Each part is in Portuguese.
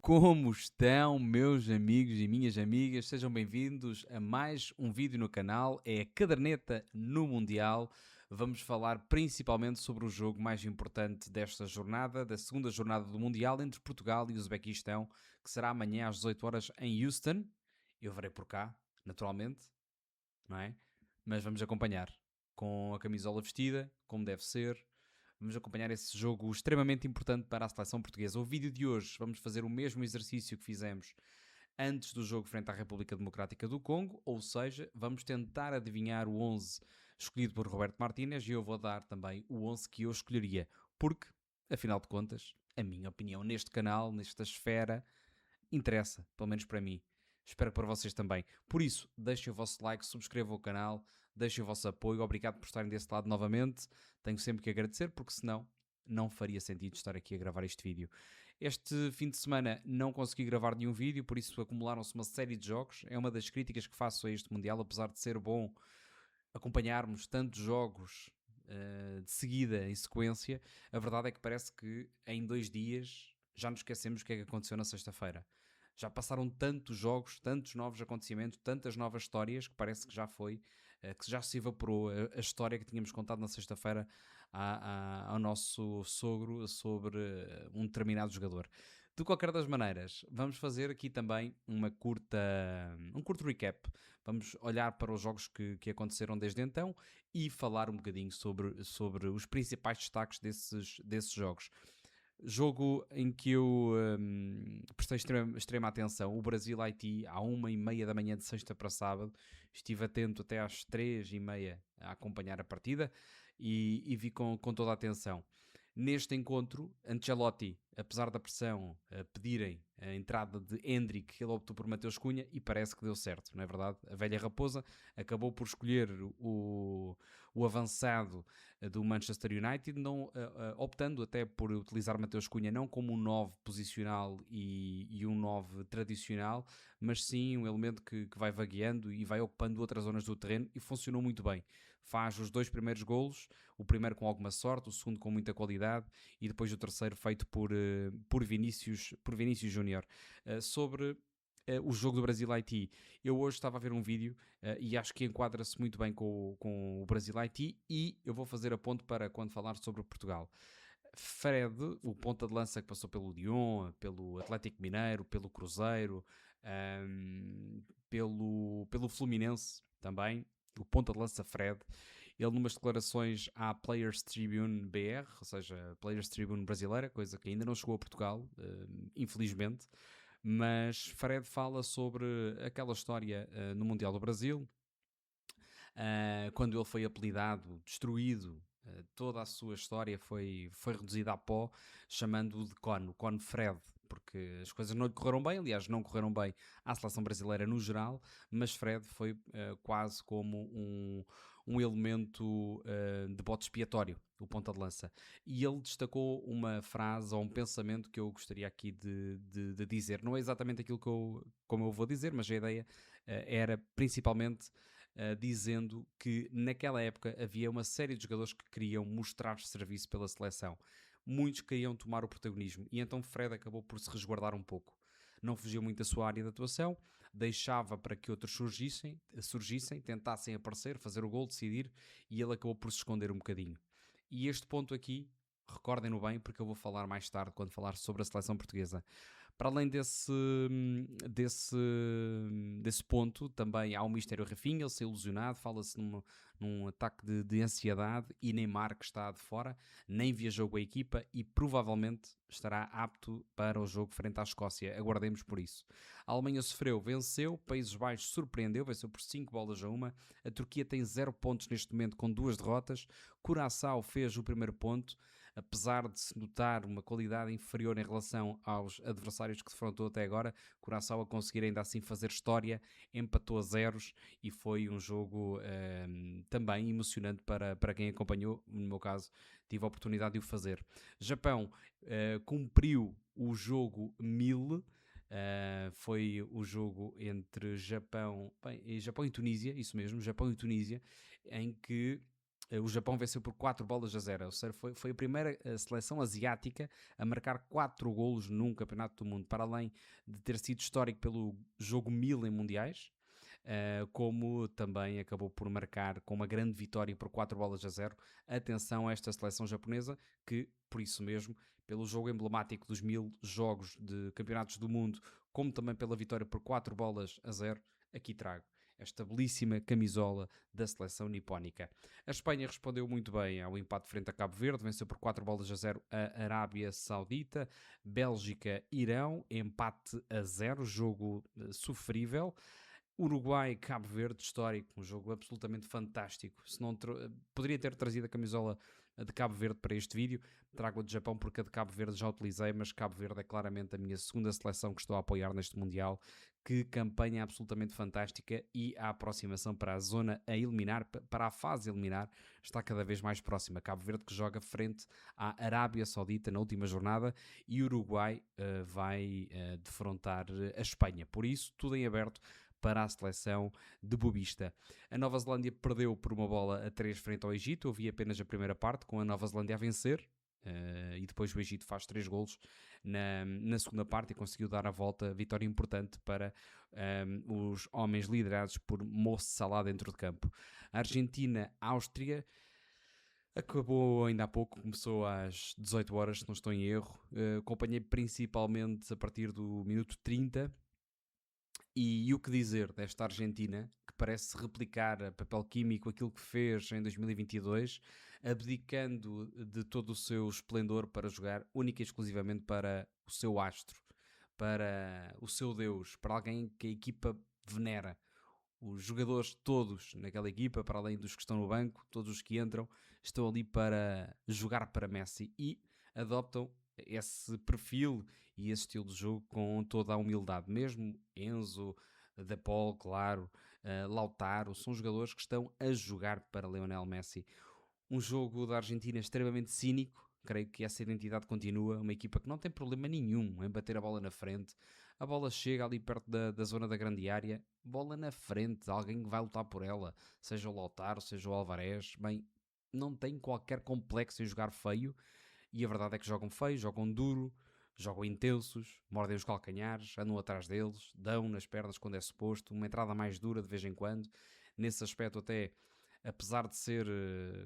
Como estão, meus amigos e minhas amigas? Sejam bem-vindos a mais um vídeo no canal. É a caderneta no Mundial. Vamos falar principalmente sobre o jogo mais importante desta jornada, da segunda jornada do Mundial entre Portugal e Uzbequistão, que será amanhã às 18 horas em Houston. Eu verei por cá, naturalmente, não é? Mas vamos acompanhar com a camisola vestida, como deve ser. Vamos acompanhar esse jogo extremamente importante para a seleção portuguesa. O vídeo de hoje vamos fazer o mesmo exercício que fizemos antes do jogo frente à República Democrática do Congo, ou seja, vamos tentar adivinhar o 11 escolhido por Roberto Martínez e eu vou dar também o 11 que eu escolheria, porque, afinal de contas, a minha opinião neste canal, nesta esfera, interessa, pelo menos para mim. Espero que para vocês também. Por isso, deixem o vosso like, subscrevam o canal, deixem o vosso apoio. Obrigado por estarem desse lado novamente. Tenho sempre que agradecer, porque senão não faria sentido estar aqui a gravar este vídeo. Este fim de semana não consegui gravar nenhum vídeo, por isso acumularam-se uma série de jogos. É uma das críticas que faço a este Mundial, apesar de ser bom acompanharmos tantos jogos de seguida, em sequência. A verdade é que parece que em 2 dias já nos esquecemos o que é que aconteceu na sexta-feira. Já passaram tantos jogos, tantos novos acontecimentos, tantas novas histórias que parece que já foi, que já se evaporou a história que tínhamos contado na sexta-feira ao nosso sogro sobre um determinado jogador. De qualquer das maneiras, vamos fazer aqui também um curto recap. Vamos olhar para os jogos que aconteceram desde então e falar um bocadinho sobre os principais destaques desses jogos. Jogo em que eu prestei extrema atenção, o Brasil-Haiti, à 1h30 da manhã de sexta para sábado. Estive atento até às 3h30 a acompanhar a partida e vi com toda a atenção. Neste encontro, Ancelotti, apesar da pressão pedirem a entrada de Endrick, ele optou por Mateus Cunha e parece que deu certo, não é verdade? A velha raposa acabou por escolher o avançado do Manchester United, não, optando até por utilizar Mateus Cunha não como um 9 posicional e um 9 tradicional, mas sim um elemento que vai vagueando e vai ocupando outras zonas do terreno e funcionou muito bem. Faz os 2 primeiros golos, o primeiro com alguma sorte, o segundo com muita qualidade e depois o terceiro feito por Vinícius Júnior. Sobre o jogo do Brasil-Haiti, eu hoje estava a ver um vídeo e acho que enquadra-se muito bem com o Brasil-Haiti e eu vou fazer a ponto para quando falar sobre Portugal. Fred, o ponta de lança que passou pelo Lyon, pelo Atlético Mineiro, pelo Cruzeiro, pelo Fluminense também, o ponta de lança Fred, ele numas declarações à Players Tribune BR, ou seja, Players Tribune brasileira, coisa que ainda não chegou a Portugal, infelizmente, mas Fred fala sobre aquela história no Mundial do Brasil, quando ele foi apelidado, destruído, toda a sua história foi reduzida a pó, chamando-o de Con, o Con Fred, porque as coisas não lhe correram bem, aliás, não correram bem à seleção brasileira no geral, mas Fred foi quase como um elemento de bote expiatório, o ponta de lança. E ele destacou uma frase ou um pensamento que eu gostaria aqui de dizer. Não é exatamente aquilo como eu vou dizer, mas a ideia era principalmente dizendo que naquela época havia uma série de jogadores que queriam mostrar serviço pela seleção. Muitos queriam tomar o protagonismo e então Fred acabou por se resguardar um pouco. Não fugiu muito da sua área de atuação, deixava para que outros surgissem, tentassem aparecer, fazer o gol, decidir e ele acabou por se esconder um bocadinho. E este ponto aqui, recordem-no bem, porque eu vou falar mais tarde quando falar sobre a seleção portuguesa. Para além desse ponto, também há o mistério Rafinha, ele saiu ilusionado, fala-se num ataque de ansiedade e Neymar que está de fora, nem viajou com a equipa e provavelmente estará apto para o jogo frente à Escócia. Aguardemos por isso. A Alemanha sofreu, venceu, Países Baixos surpreendeu, venceu por 5 bolas a 1. A Turquia tem 0 pontos neste momento com 2 derrotas. Curaçao fez o primeiro ponto, apesar de se notar uma qualidade inferior em relação aos adversários que defrontou até agora. Curaçao a conseguir ainda assim fazer história, empatou a zeros e foi um jogo também emocionante para quem acompanhou. No meu caso, tive a oportunidade de o fazer. Japão cumpriu o jogo 1000. Foi o jogo entre Japão e Tunísia, isso mesmo, Japão e Tunísia, em que O Japão venceu por 4-0, ou seja, foi a primeira seleção asiática a marcar 4 golos num campeonato do mundo, para além de ter sido histórico pelo jogo 1000 em mundiais, como também acabou por marcar com uma grande vitória por 4-0. Atenção a esta seleção japonesa, que por isso mesmo, pelo jogo emblemático dos 1000 jogos de campeonatos do mundo, como também pela vitória por 4-0, aqui trago esta belíssima camisola da seleção nipónica. A Espanha respondeu muito bem ao empate frente a Cabo Verde, venceu por 4-0 a Arábia Saudita. Bélgica, Irão, empate a 0, jogo sofrível. Uruguai, Cabo Verde, histórico, um jogo absolutamente fantástico. Se não poderia ter trazido a camisola de Cabo Verde para este vídeo, trago a de Japão porque a de Cabo Verde já utilizei, mas Cabo Verde é claramente a minha segunda seleção que estou a apoiar neste Mundial. Que campanha absolutamente fantástica, e a aproximação para a zona a eliminar, para a fase a eliminar, está cada vez mais próxima. Cabo Verde que joga frente à Arábia Saudita na última jornada, e Uruguai vai defrontar a Espanha. Por isso, tudo em aberto para a seleção de Bobista. A Nova Zelândia perdeu por 1-3 frente ao Egito. Eu vi apenas a primeira parte, com a Nova Zelândia a vencer. E depois o Egito faz 3 golos na segunda parte e conseguiu dar a volta, vitória importante para os homens liderados por Mo Salah dentro de campo. A Argentina, Áustria, acabou ainda há pouco, começou às 18 horas, se não estou em erro. Acompanhei principalmente a partir do minuto 30. E o que dizer desta Argentina, que parece replicar a papel químico aquilo que fez em 2022, abdicando de todo o seu esplendor para jogar única e exclusivamente para o seu astro, para o seu Deus, para alguém que a equipa venera. Os jogadores todos naquela equipa, para além dos que estão no banco, todos os que entram, estão ali para jogar para Messi e adoptam esse perfil e esse estilo de jogo com toda a humildade. Mesmo Enzo, De Paul, claro, Lautaro, são jogadores que estão a jogar para Lionel Messi. Um jogo da Argentina extremamente cínico. Creio que essa identidade continua. Uma equipa que não tem problema nenhum em bater a bola na frente. A bola chega ali perto da zona da grande área. Bola na frente. Alguém vai lutar por ela. Seja o Lautaro, seja o Alvarez. Bem, não tem qualquer complexo em jogar feio. E a verdade é que jogam feio, jogam duro, jogam intensos, mordem os calcanhares, andam atrás deles, dão nas pernas quando é suposto. Uma entrada mais dura de vez em quando. Nesse aspecto até, apesar de ser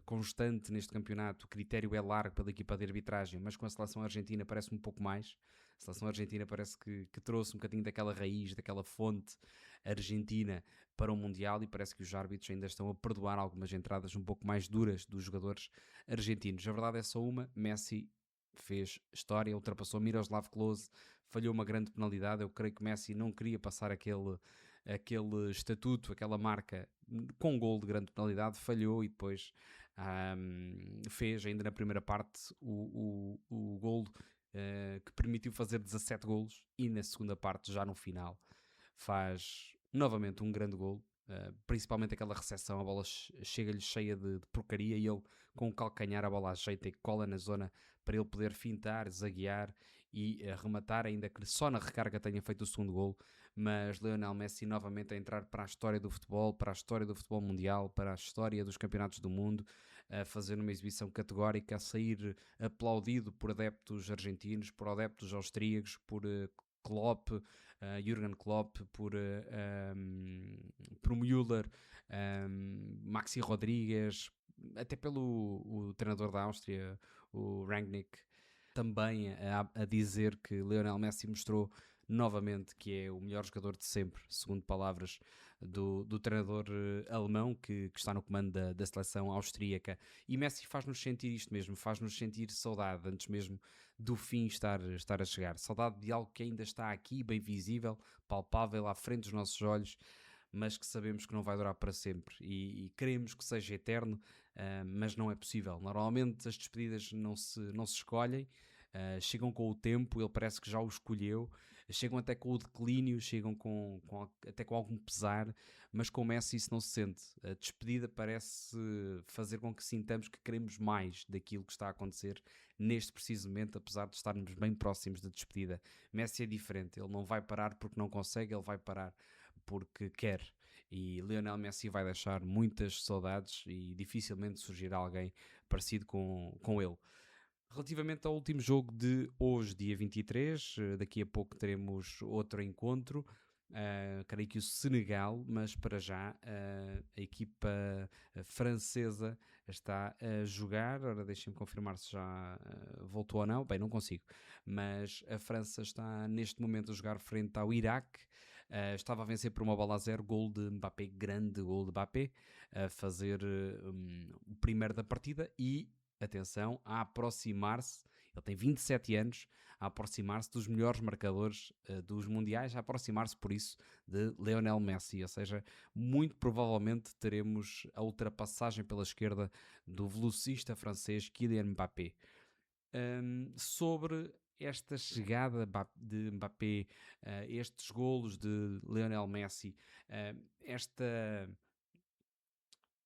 constante neste campeonato, o critério é largo pela equipa de arbitragem, mas com a seleção argentina parece um pouco mais. A seleção argentina parece que trouxe um bocadinho daquela raiz, daquela fonte argentina para o Mundial, e parece que os árbitros ainda estão a perdoar algumas entradas um pouco mais duras dos jogadores argentinos. A verdade é só uma: Messi fez história, ultrapassou Miroslav Klose, falhou uma grande penalidade. Eu creio que Messi não queria passar aquele estatuto, aquela marca com um gol de grande penalidade, falhou, e depois fez ainda na primeira parte o gol que permitiu fazer 17 golos, e na segunda parte, já no final, faz novamente um grande gol. Principalmente aquela recepção, a bola chega-lhe cheia de porcaria, e ele com o calcanhar a bola ajeita e cola na zona para ele poder fintar, zaguear e rematar, ainda que só na recarga tenha feito o segundo gol. Mas Lionel Messi novamente a entrar para a história do futebol, para a história do futebol mundial, para a história dos campeonatos do mundo, a fazer uma exibição categórica, a sair aplaudido por adeptos argentinos, por adeptos austríacos, por Klopp, Jürgen Klopp, por Müller, Maxi Rodrigues, até pelo o treinador da Áustria, o Rangnick, também a dizer que Lionel Messi mostrou novamente que é o melhor jogador de sempre, segundo palavras do treinador alemão que está no comando da seleção austríaca. E Messi faz-nos sentir isto mesmo, faz-nos sentir saudade antes mesmo do fim estar a chegar. Saudade de algo que ainda está aqui, bem visível, palpável, à frente dos nossos olhos, mas que sabemos que não vai durar para sempre, e queremos que seja eterno, mas não é possível. Normalmente as despedidas não se escolhem, chegam com o tempo, ele parece que já o escolheu, chegam até com o declínio, chegam até com algum pesar, mas com o Messi isso não se sente. A despedida parece fazer com que sintamos que queremos mais daquilo que está a acontecer neste preciso momento, apesar de estarmos bem próximos da despedida. Messi é diferente, ele não vai parar porque não consegue, ele vai parar porque quer. e Lionel Messi vai deixar muitas saudades e dificilmente surgirá alguém parecido com ele. Relativamente ao último jogo de hoje, dia 23, daqui a pouco teremos outro encontro, creio que o Senegal, mas para já a equipa francesa está a jogar. Ora, deixem-me confirmar se já voltou ou não. Bem, não consigo, mas a França está neste momento a jogar frente ao Iraque. Estava a vencer por 1-0, gol de Mbappé, grande gol de Mbappé, a fazer o primeiro da partida e atenção, a aproximar-se, ele tem 27 anos, a aproximar-se dos melhores marcadores dos mundiais, a aproximar-se por isso de Lionel Messi, ou seja, muito provavelmente teremos a ultrapassagem pela esquerda do velocista francês Kylian Mbappé. Sobre esta chegada de Mbappé, estes golos de Lionel Messi, esta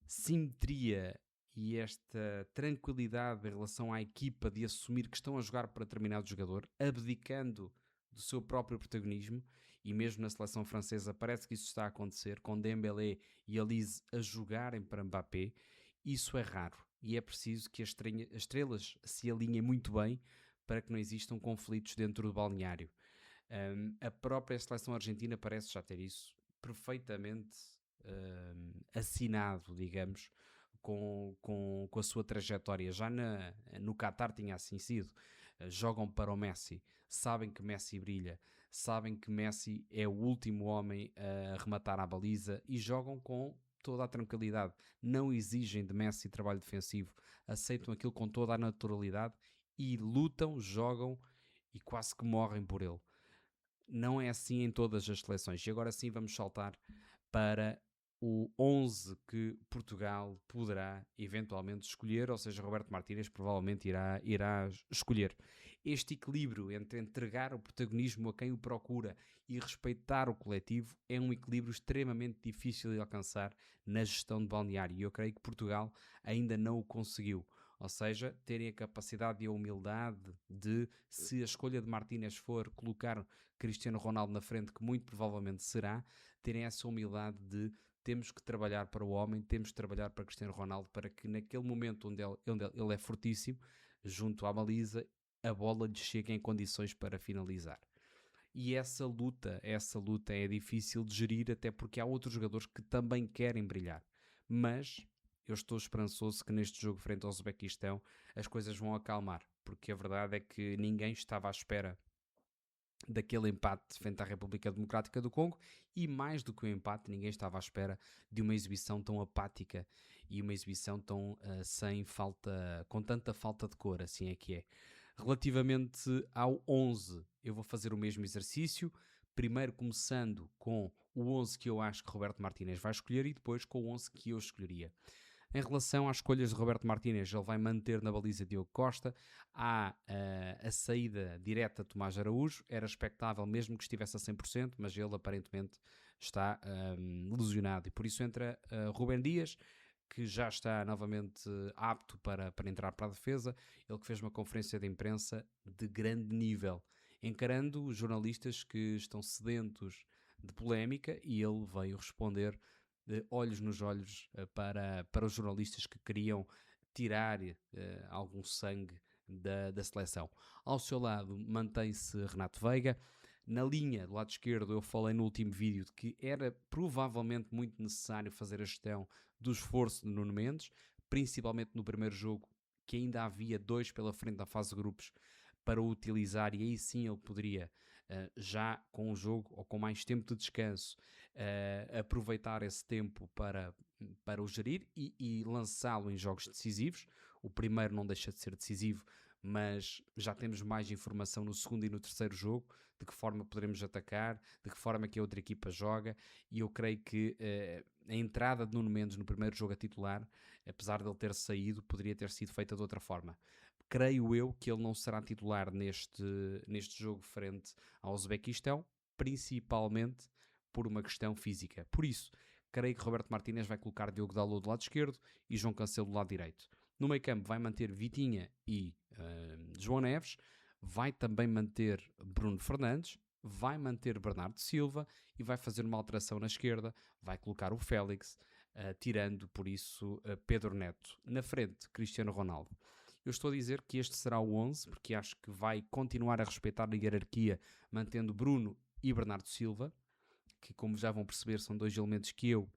simetria e esta tranquilidade em relação à equipa de assumir que estão a jogar para determinado jogador, abdicando do seu próprio protagonismo, e mesmo na seleção francesa parece que isso está a acontecer, com Dembélé e Olise a jogarem para Mbappé. Isso é raro e é preciso que as estrelas se alinhem muito bem para que não existam conflitos dentro do balneário. A própria seleção argentina parece já ter isso perfeitamente assinado, digamos, com a sua trajetória. Já no Qatar tinha assim sido. Jogam para o Messi, sabem que Messi brilha, sabem que Messi é o último homem a rematar a baliza e jogam com toda a tranquilidade. Não exigem de Messi trabalho defensivo, aceitam aquilo com toda a naturalidade e lutam, jogam e quase que morrem por ele. Não é assim em todas as seleções. E agora sim vamos saltar para o 11 que Portugal poderá eventualmente escolher, ou seja, Roberto Martínez provavelmente irá escolher. Este equilíbrio entre entregar o protagonismo a quem o procura e respeitar o coletivo é um equilíbrio extremamente difícil de alcançar na gestão de balneário, e eu creio que Portugal ainda não o conseguiu. Ou seja, terem a capacidade e a humildade de, se a escolha de Martínez for colocar Cristiano Ronaldo na frente, que muito provavelmente será, terem essa humildade de temos que trabalhar para o homem, temos que trabalhar para Cristiano Ronaldo, para que naquele momento onde ele é fortíssimo, junto à baliza, a bola lhe chegue em condições para finalizar. E essa luta é difícil de gerir, até porque há outros jogadores que também querem brilhar. Mas eu estou esperançoso que neste jogo frente ao Uzbequistão as coisas vão acalmar, porque a verdade é que ninguém estava à espera daquele empate frente à República Democrática do Congo, e mais do que o empate, ninguém estava à espera de uma exibição tão apática e uma exibição tão sem falta, com tanta falta de cor, assim é que é. Relativamente ao 11, eu vou fazer o mesmo exercício, primeiro começando com o 11 que eu acho que Roberto Martínez vai escolher e depois com o 11 que eu escolheria. Em relação às escolhas de Roberto Martínez, ele vai manter na baliza Diogo Costa. Há a saída direta de Tomás Araújo, era expectável mesmo que estivesse a 100%, mas ele aparentemente está lesionado e por isso entra Rubem Dias, que já está novamente apto para entrar para a defesa. Ele que fez uma conferência de imprensa de grande nível, encarando os jornalistas que estão sedentos de polémica, e ele veio responder de olhos nos olhos para os jornalistas que queriam tirar algum sangue da seleção. Ao seu lado mantém-se Renato Veiga. Na linha do lado esquerdo, eu falei no último vídeo de que era provavelmente muito necessário fazer a gestão do esforço de Nuno Mendes, principalmente no primeiro jogo, que ainda havia 2 pela frente da fase de grupos para o utilizar, e aí sim ele poderia, já com o jogo ou com mais tempo de descanso, aproveitar esse tempo para o gerir e lançá-lo em jogos decisivos. O primeiro não deixa de ser decisivo, mas já temos mais informação no segundo e no terceiro jogo, de que forma poderemos atacar, de que forma que a outra equipa joga, e eu creio que a entrada de Nuno Mendes no primeiro jogo a titular, apesar de ele ter saído, poderia ter sido feita de outra forma. Creio eu que ele não será titular neste jogo frente ao Uzbequistão, principalmente por uma questão física. Por isso, creio que Roberto Martínez vai colocar Diogo Dalot do lado esquerdo e João Cancelo do lado direito. No meio campo vai manter Vitinha e João Neves, vai também manter Bruno Fernandes, vai manter Bernardo Silva e vai fazer uma alteração na esquerda, vai colocar o Félix, tirando por isso Pedro Neto. Na frente, Cristiano Ronaldo. Eu estou a dizer que este será o 11, porque acho que vai continuar a respeitar a hierarquia, mantendo Bruno e Bernardo Silva, que como já vão perceber são dois elementos que eu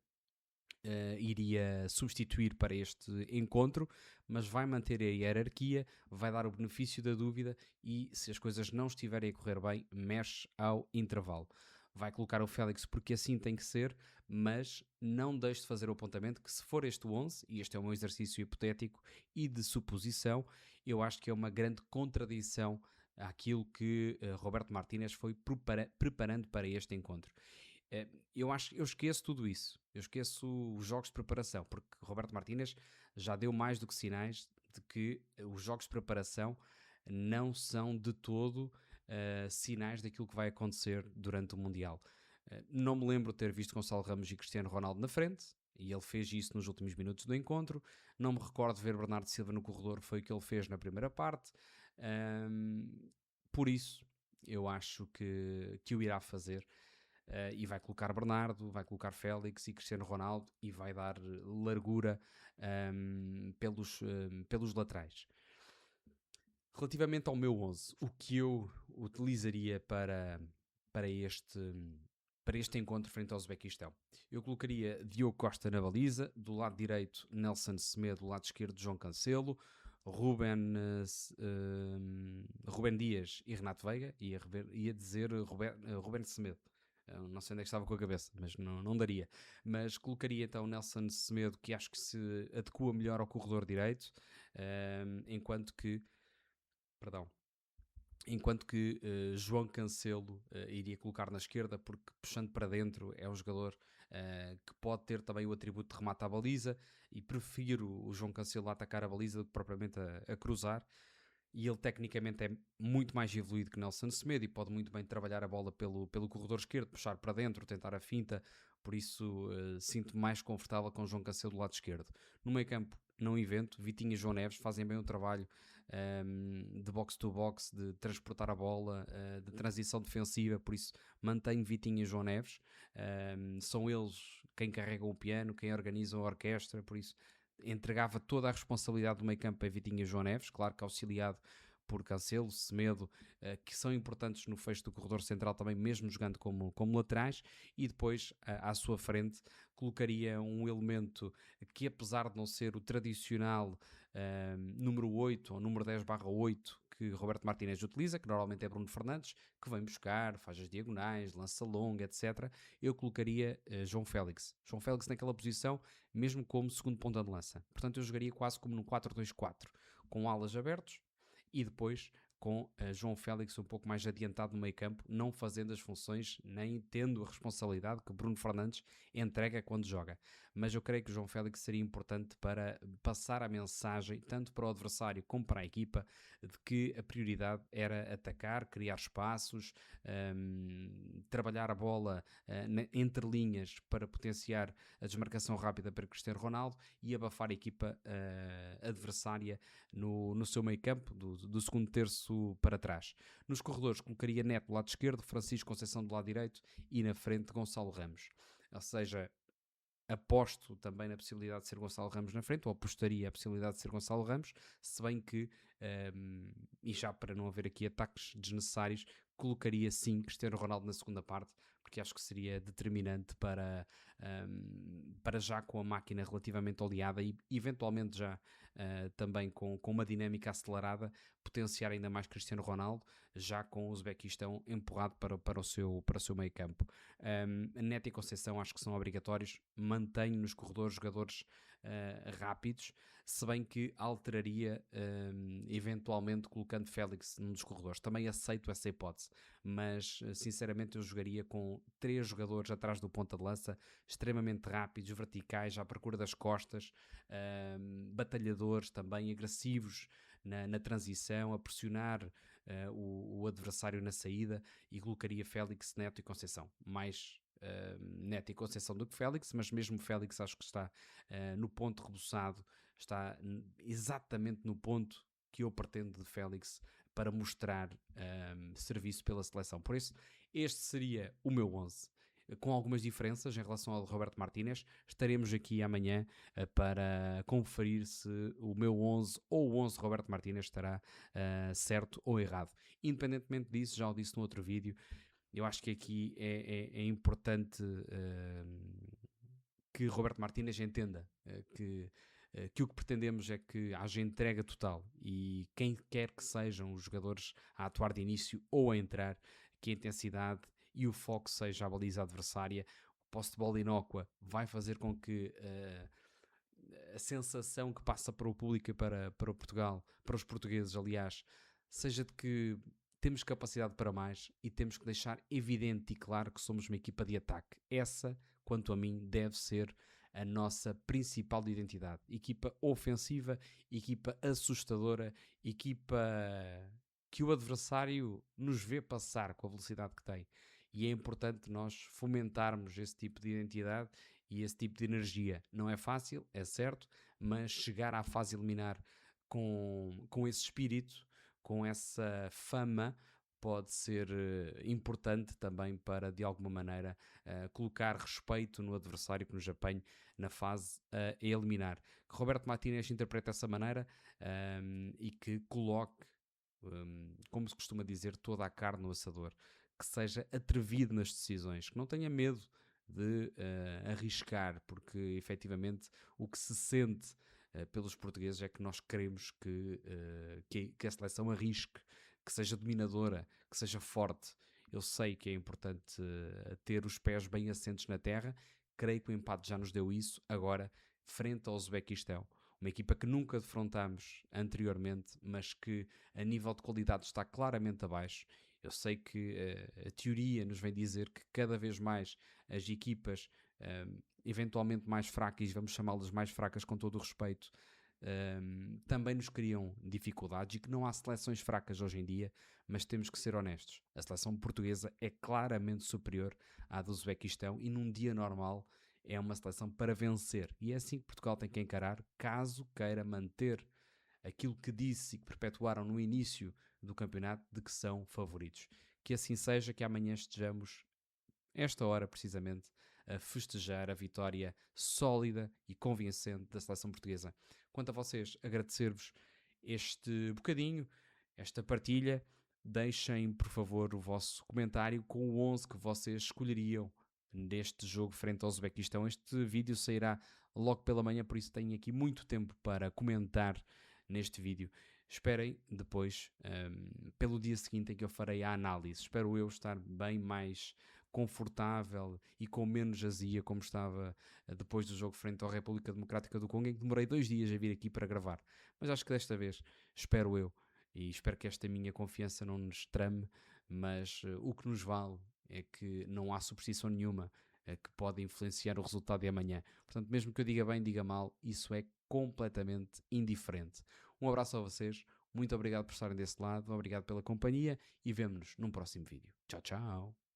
iria substituir para este encontro, mas vai manter a hierarquia, vai dar o benefício da dúvida e se as coisas não estiverem a correr bem, mexe ao intervalo. Vai colocar o Félix porque assim tem que ser, mas não deixe de fazer o apontamento que se for este 11, e este é um exercício hipotético e de suposição, eu acho que é uma grande contradição àquilo que Roberto Martínez foi preparando para este encontro. Eu esqueço tudo isso. Eu esqueço os jogos de preparação, porque Roberto Martínez já deu mais do que sinais de que os jogos de preparação não são de todo sinais daquilo que vai acontecer durante o Mundial. Não me lembro de ter visto Gonçalo Ramos e Cristiano Ronaldo na frente, e ele fez isso nos últimos minutos do encontro. Não me recordo de ver Bernardo Silva no corredor, foi o que ele fez na primeira parte. Por isso, eu acho que o irá fazer. E vai colocar Bernardo, vai colocar Félix e Cristiano Ronaldo e vai dar largura pelos laterais. Relativamente ao meu 11, o que eu utilizaria para este encontro frente ao Uzbequistão? Eu colocaria Diogo Costa na baliza, do lado direito Nelson Semedo, do lado esquerdo João Cancelo, Ruben Dias e Renato Veiga, ia dizer Ruben Semedo. Não sei onde é que estava com a cabeça, mas não daria. Mas colocaria então Nelson Semedo, que acho que se adequa melhor ao corredor direito, enquanto que João Cancelo iria colocar na esquerda, porque puxando para dentro é um jogador que pode ter também o atributo de remate à baliza, e prefiro o João Cancelo a atacar a baliza do que propriamente a cruzar. E ele tecnicamente é muito mais evoluído que Nelson Semedo e pode muito bem trabalhar a bola pelo corredor esquerdo, puxar para dentro, tentar a finta, por isso sinto-me mais confortável com o João Cancelo do lado esquerdo. No meio campo, não invento, Vitinho e João Neves fazem bem o trabalho de box-to-box, de transportar a bola, de transição defensiva, por isso mantenho Vitinho e João Neves. São eles quem carregam o piano, quem organizam a orquestra, por isso entregava toda a responsabilidade do meio campo a Vitinho e João Neves, claro que auxiliado por Cancelo, Semedo, que são importantes no fecho do corredor central também, mesmo jogando como laterais, e depois à sua frente colocaria um elemento que, apesar de não ser o tradicional número 8 ou número 10/8 que Roberto Martínez utiliza, que normalmente é Bruno Fernandes, que vem buscar, faz as diagonais, lança longa, etc. Eu colocaria João Félix. João Félix naquela posição, mesmo como segundo ponta de lança. Portanto, eu jogaria quase como no 4-2-4, com alas abertos, e depois com João Félix um pouco mais adiantado no meio campo, não fazendo as funções, nem tendo a responsabilidade que Bruno Fernandes entrega quando joga. Mas eu creio que o João Félix seria importante para passar a mensagem, tanto para o adversário como para a equipa, de que a prioridade era atacar, criar espaços, trabalhar a bola entre linhas para potenciar a desmarcação rápida para Cristiano Ronaldo e abafar a equipa adversária no seu meio campo, do segundo terço para trás. Nos corredores colocaria Neto do lado esquerdo, Francisco Conceição do lado direito e na frente Gonçalo Ramos. Ou seja, aposto também na possibilidade de ser Gonçalo Ramos na frente, ou apostaria a possibilidade de ser Gonçalo Ramos, se bem que, e já para não haver aqui ataques desnecessários, colocaria sim Cristiano Ronaldo na segunda parte, porque acho que seria determinante para já com a máquina relativamente oleada e eventualmente já também com uma dinâmica acelerada, potenciar ainda mais Cristiano Ronaldo, já com o Uzbequistão empurrado para o seu meio campo. Neto e Conceição acho que são obrigatórios, mantenho nos corredores jogadores rápidos, se bem que alteraria eventualmente colocando Félix num dos corredores. Também aceito essa hipótese, mas sinceramente eu jogaria com 3 jogadores atrás do ponta de lança, extremamente rápidos, verticais, à procura das costas, batalhadores também, agressivos na transição, a pressionar o adversário na saída, e colocaria Félix, Neto e Conceição. Mais Neto e Conceição do que Félix, mas mesmo Félix acho que está no ponto rebuçado, está exatamente no ponto que eu pretendo de Félix para mostrar serviço pela seleção. Por isso, Este seria o meu 11. Com algumas diferenças em relação ao de Roberto Martínez, estaremos aqui amanhã para conferir se o meu 11 ou o 11 de Roberto Martínez estará certo ou errado. Independentemente disso, já o disse no outro vídeo, eu acho que aqui é importante que Roberto Martínez entenda que o que pretendemos é que haja entrega total e quem quer que sejam os jogadores a atuar de início ou a entrar, que a intensidade e o foco seja a baliza adversária. O posse de bola inócua vai fazer com que a sensação que passa para o público e para o Portugal, para os portugueses, aliás, seja de que temos capacidade para mais e temos que deixar evidente e claro que somos uma equipa de ataque. Essa, quanto a mim, deve ser a nossa principal identidade. Equipa ofensiva, equipa assustadora, equipa que o adversário nos vê passar com a velocidade que tem. E é importante nós fomentarmos esse tipo de identidade e esse tipo de energia. Não é fácil, é certo, mas chegar à fase eliminar com esse espírito, com essa fama, pode ser importante também para, de alguma maneira, colocar respeito no adversário que nos apanhe na fase a eliminar. Que Roberto Martínez interprete dessa maneira e que coloque, como se costuma dizer, toda a carne no assador. Que seja atrevido nas decisões, que não tenha medo de arriscar, porque efetivamente o que se sente pelos portugueses é que nós queremos que a seleção arrisque, que seja dominadora, que seja forte. Eu sei que é importante ter os pés bem assentes na terra, creio que o empate já nos deu isso, agora frente ao Uzbequistão. Uma equipa que nunca defrontámos anteriormente, mas que a nível de qualidade está claramente abaixo. Eu sei que a teoria nos vem dizer que cada vez mais as equipas, eventualmente mais fracas, e vamos chamá-las mais fracas com todo o respeito, também nos criam dificuldades e que não há seleções fracas hoje em dia, mas temos que ser honestos. A seleção portuguesa é claramente superior à do Uzbequistão e num dia normal é uma seleção para vencer. E é assim que Portugal tem que encarar, caso queira manter aquilo que disse e que perpetuaram no início do campeonato de que são favoritos. Que assim seja, que amanhã estejamos, esta hora precisamente, a festejar a vitória sólida e convincente da seleção portuguesa. Quanto a vocês, agradecer-vos este bocadinho, esta partilha. Deixem, por favor, o vosso comentário com o 11 que vocês escolheriam neste jogo frente ao Uzbequistão. Este vídeo sairá logo pela manhã, por isso tenho aqui muito tempo para comentar neste vídeo. Esperem depois, pelo dia seguinte em que eu farei a análise. Espero eu estar bem mais confortável e com menos azia como estava depois do jogo frente à República Democrática do Congo, em que demorei 2 dias a vir aqui para gravar. Mas acho que desta vez, espero eu, e espero que esta minha confiança não nos trame, mas o que nos vale é que não há superstição nenhuma que pode influenciar o resultado de amanhã. Portanto, mesmo que eu diga bem, diga mal, isso é completamente indiferente. Um abraço a vocês, muito obrigado por estarem desse lado, obrigado pela companhia e vemo-nos num próximo vídeo. Tchau, tchau!